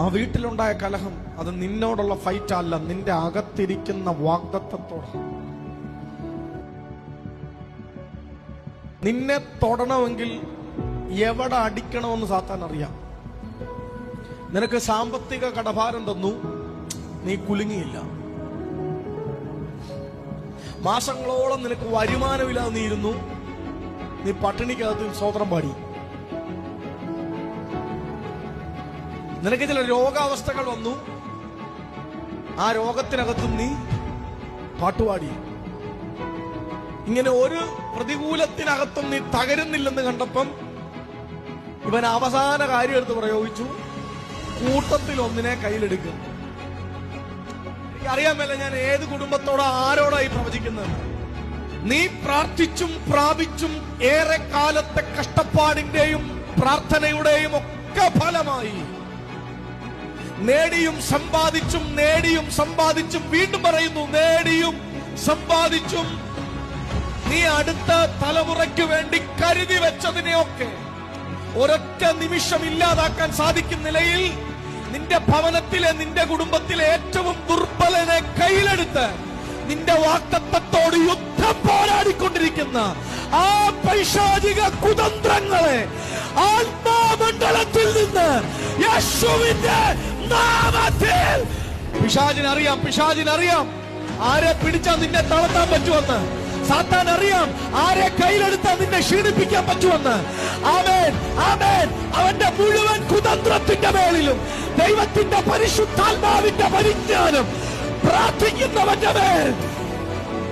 ആ വീട്ടിലുണ്ടായ കലഹം അത് നിന്നോടുള്ള ഫൈറ്റ് അല്ല, നിന്റെ അകത്തിരിക്കുന്ന വാഗ്ദത്തത്തോട്. നിന്നെ തൊടണമെങ്കിൽ എവിടെ അടിക്കണമെന്ന് സാത്താൻ അറിയാം. നിനക്ക് സാമ്പത്തിക കടഭാരം തന്നു, നീ കുലുങ്ങിയില്ല. മാസങ്ങളോളം നിനക്ക് വരുമാനമില്ലാതെ നീ ഇരുന്നു, നീ പട്ടിണിക്കകത്ത് സ്വതന്ത്രം പാടി. നിനക്ക് ചില രോഗാവസ്ഥകൾ വന്നു, ആ രോഗത്തിനകത്തും നീ പാട്ടുപാടി. ഇങ്ങനെ ഒരു പ്രതികൂലത്തിനകത്തും നീ തകരുന്നില്ലെന്ന് കണ്ടപ്പം ഇവൻ അവസാന കാര്യം എടുത്ത് പ്രയോഗിച്ചു, കൂട്ടത്തിൽ ഒന്നിനെ കയ്യിലെടുക്കും. എനിക്കറിയാമല്ല ഞാൻ ഏത് കുടുംബത്തോടോ ആരോടായി പ്രവചിക്കുന്നത്. നീ പ്രാർത്ഥിച്ചും പ്രാപിച്ചും ഏറെ കാലത്തെ കഷ്ടപ്പാടിന്റെയും പ്രാർത്ഥനയുടെയും ഒക്കെ ഫലമായി നേടിയും സമ്പാദിച്ചും വീണ്ടും പറയുന്നു, നേടിയും സമ്പാദിച്ചും നീ അടുത്ത തലമുറയ്ക്ക് വേണ്ടി കരുതി വെച്ചതിനെയൊക്കെ ഒരൊറ്റ നിമിഷം ഇല്ലാതാക്കാൻ സാധിക്കുന്ന നിലയിൽ നിന്റെ ഭവനത്തിലെ, നിന്റെ കുടുംബത്തിലെ ഏറ്റവും ദുർബലനെ കയ്യിലെടുത്ത് നിന്റെ വാഗ്ദത്തത്തോട് യുദ്ധം പോരാടിക്കൊണ്ടിരിക്കുന്ന ആ പൈശാചിക കുതന്ത്രങ്ങളെ ആത്മാമണ്ഡലത്തിൽ നിന്ന് യേശുവിന്റെ നാമത്തിൽ പിശാചിനറിയാം ആരെ പിടിച്ചാൽ നിന്നെ തളർത്താൻ പറ്റുമെന്ന്. സാത്താൻ അറിയാം ആരെ കയ്യിലെടുത്താൽ നിന്നെ ക്ഷീണിപ്പിക്കാൻ പറ്റുമെന്ന്. ആമേൻ, ആമേൻ. അവന്റെ മുഴുവൻ കുതന്ത്രത്തിന്റെ മേളിലും ദൈവത്തിന്റെ പരിശുദ്ധാത്മാവിന്റെ പരിജ്ഞാനം പ്രാർത്ഥിക്കുന്നവന്റെ മേൽ